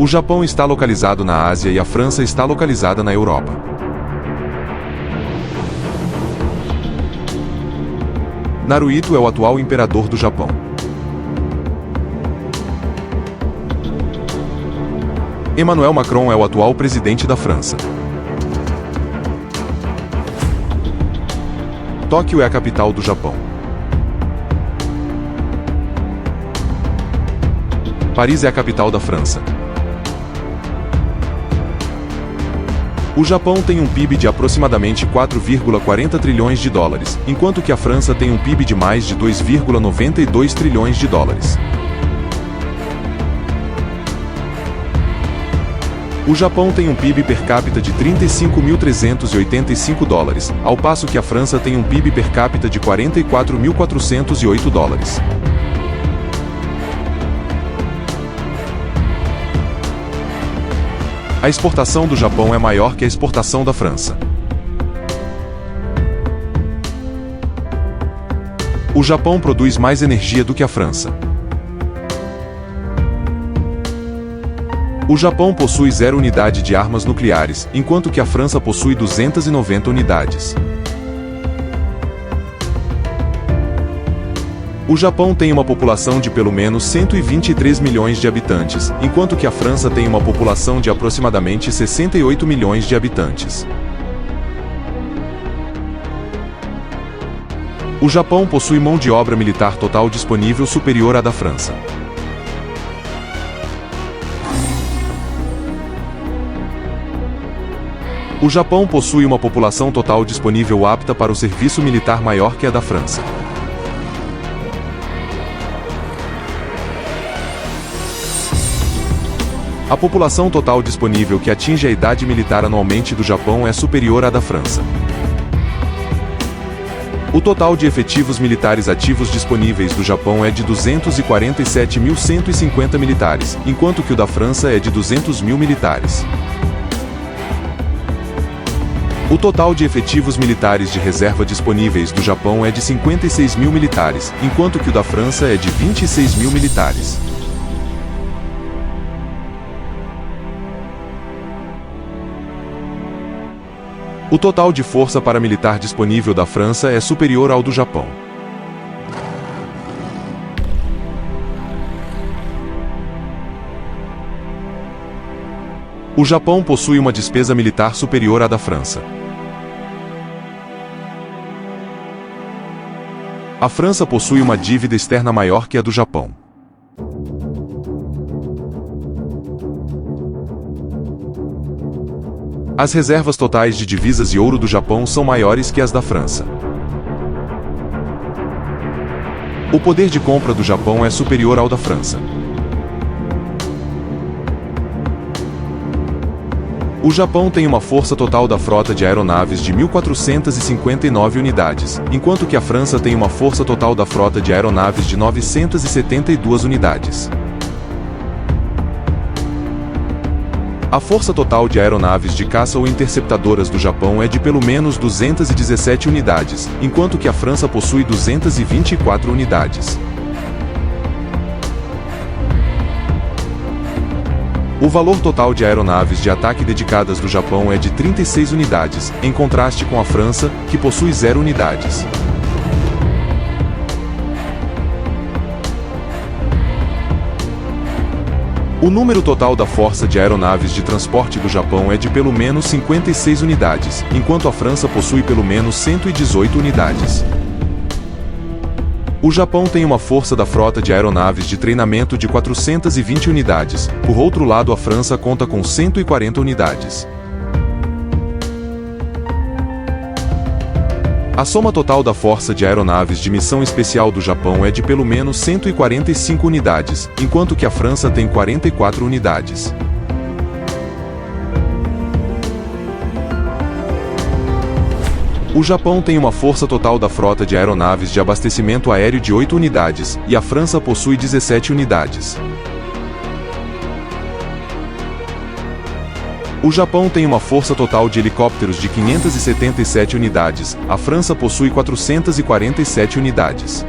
O Japão está localizado na Ásia e a França está localizada na Europa. Naruhito é o atual imperador do Japão. Emmanuel Macron é o atual presidente da França. Tóquio é a capital do Japão. Paris é a capital da França. O Japão tem um PIB de aproximadamente 4,40 trilhões de dólares, enquanto que a França tem um PIB de mais de 2,92 trilhões de dólares. O Japão tem um PIB per capita de 35.385 dólares, ao passo que a França tem um PIB per capita de 44.408 dólares. A exportação do Japão é maior que a exportação da França. O Japão produz mais energia do que a França. O Japão possui 0 unidade de armas nucleares, enquanto que a França possui 290 unidades. O Japão tem uma população de pelo menos 123 milhões de habitantes, enquanto que a França tem uma população de aproximadamente 68 milhões de habitantes. O Japão possui mão de obra militar total disponível superior à da França. O Japão possui uma população total disponível apta para o serviço militar maior que a da França. A população total disponível que atinge a idade militar anualmente do Japão é superior à da França. O total de efetivos militares ativos disponíveis do Japão é de 247.150 militares, enquanto que o da França é de 200.000 militares. O total de efetivos militares de reserva disponíveis do Japão é de 56.000 militares, enquanto que o da França é de 26.000 militares. O total de força paramilitar disponível da França é superior ao do Japão. O Japão possui uma despesa militar superior à da França. A França possui uma dívida externa maior que a do Japão. As reservas totais de divisas e ouro do Japão são maiores que as da França. O poder de compra do Japão é superior ao da França. O Japão tem uma força total da frota de aeronaves de 1.459 unidades, enquanto que a França tem uma força total da frota de aeronaves de 972 unidades. A força total de aeronaves de caça ou interceptadoras do Japão é de pelo menos 217 unidades, enquanto que a França possui 224 unidades. O valor total de aeronaves de ataque dedicadas do Japão é de 36 unidades, em contraste com a França, que possui 0 unidades. O número total da força de aeronaves de transporte do Japão é de pelo menos 56 unidades, enquanto a França possui pelo menos 118 unidades. O Japão tem uma força da frota de aeronaves de treinamento de 420 unidades, por outro lado a França conta com 140 unidades. A soma total da força de aeronaves de missão especial do Japão é de pelo menos 145 unidades, enquanto que a França tem 44 unidades. O Japão tem uma força total da frota de aeronaves de abastecimento aéreo de 8 unidades, e a França possui 17 unidades. O Japão tem uma força total de helicópteros de 577 unidades, a França possui 447 unidades.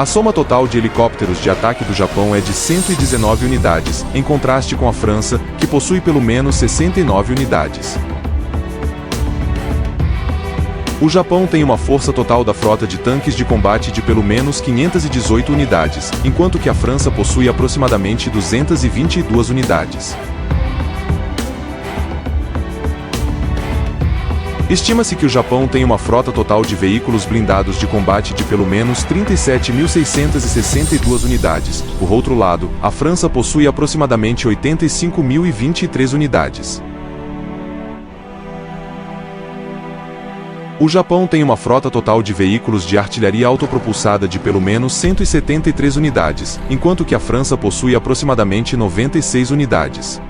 A soma total de helicópteros de ataque do Japão é de 119 unidades, em contraste com a França, que possui pelo menos 69 unidades. O Japão tem uma força total da frota de tanques de combate de pelo menos 518 unidades, enquanto que a França possui aproximadamente 222 unidades. Estima-se que o Japão tem uma frota total de veículos blindados de combate de pelo menos 37.662 unidades. Por outro lado, a França possui aproximadamente 85.023 unidades. O Japão tem uma frota total de veículos de artilharia autopropulsada de pelo menos 173 unidades, enquanto que a França possui aproximadamente 96 unidades.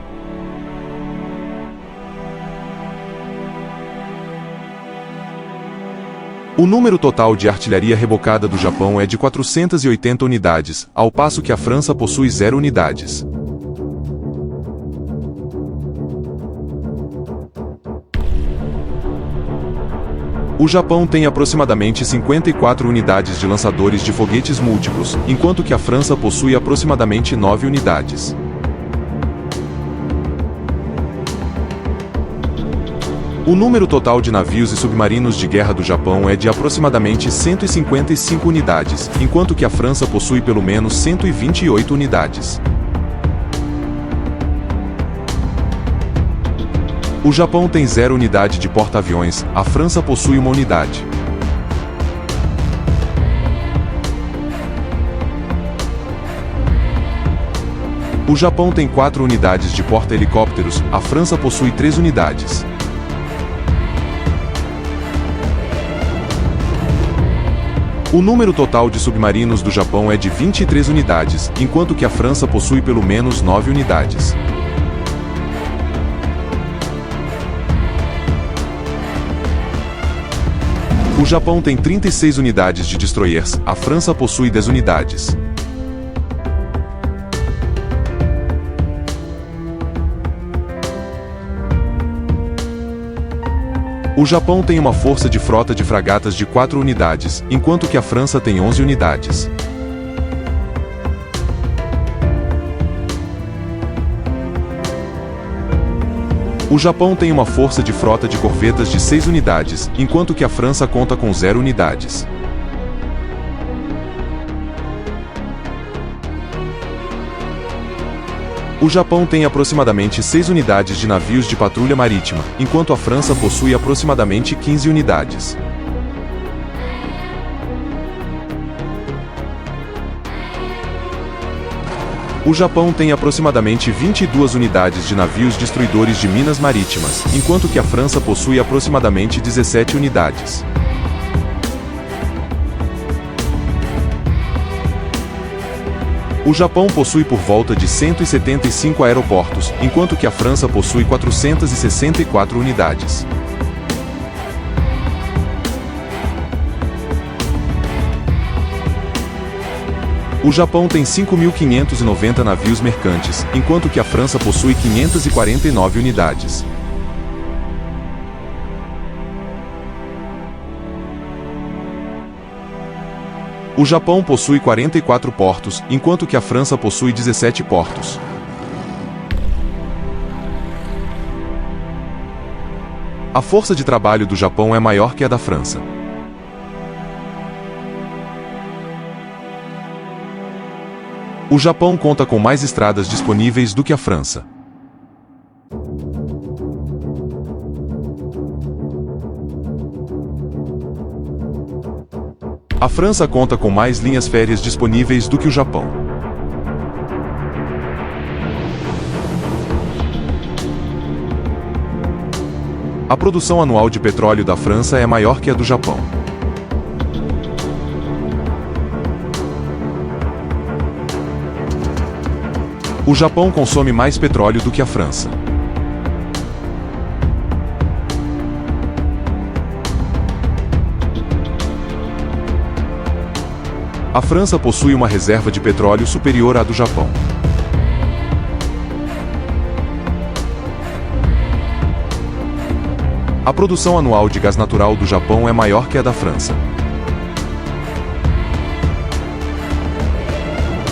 O número total de artilharia rebocada do Japão é de 480 unidades, ao passo que a França possui 0 unidades. O Japão tem aproximadamente 54 unidades de lançadores de foguetes múltiplos, enquanto que a França possui aproximadamente 9 unidades. O número total de navios e submarinos de guerra do Japão é de aproximadamente 155 unidades, enquanto que a França possui pelo menos 128 unidades. O Japão tem 0 unidade de porta-aviões, a França possui 1 unidade. O Japão tem 4 unidades de porta-helicópteros, a França possui 3 unidades. O número total de submarinos do Japão é de 23 unidades, enquanto que a França possui pelo menos 9 unidades. O Japão tem 36 unidades de destroyers, a França possui 10 unidades. O Japão tem uma força de frota de fragatas de 4 unidades, enquanto que a França tem 11 unidades. O Japão tem uma força de frota de corvetas de 6 unidades, enquanto que a França conta com 0 unidades. O Japão tem aproximadamente 6 unidades de navios de patrulha marítima, enquanto a França possui aproximadamente 15 unidades. O Japão tem aproximadamente 22 unidades de navios destruidores de minas marítimas, enquanto que a França possui aproximadamente 17 unidades. O Japão possui por volta de 175 aeroportos, enquanto que a França possui 464 unidades. O Japão tem 5.590 navios mercantes, enquanto que a França possui 549 unidades. O Japão possui 44 portos, enquanto que a França possui 17 portos. A força de trabalho do Japão é maior que a da França. O Japão conta com mais estradas disponíveis do que a França. A França conta com mais linhas férreas disponíveis do que o Japão. A produção anual de petróleo da França é maior que a do Japão. O Japão consome mais petróleo do que a França. A França possui uma reserva de petróleo superior à do Japão. A produção anual de gás natural do Japão é maior que a da França.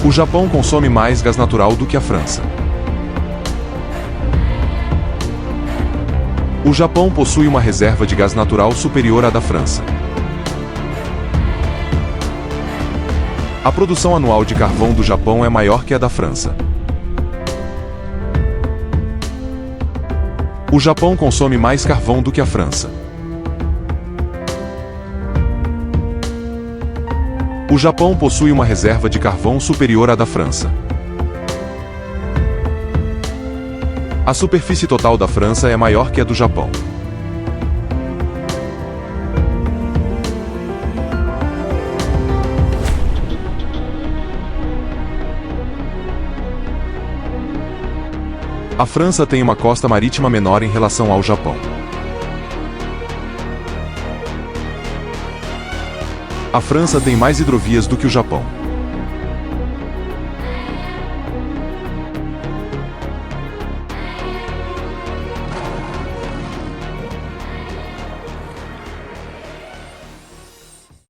O Japão consome mais gás natural do que a França. O Japão possui uma reserva de gás natural superior à da França. A produção anual de carvão do Japão é maior que a da França. O Japão consome mais carvão do que a França. O Japão possui uma reserva de carvão superior à da França. A superfície total da França é maior que a do Japão. A França tem uma costa marítima menor em relação ao Japão. A França tem mais hidrovias do que o Japão.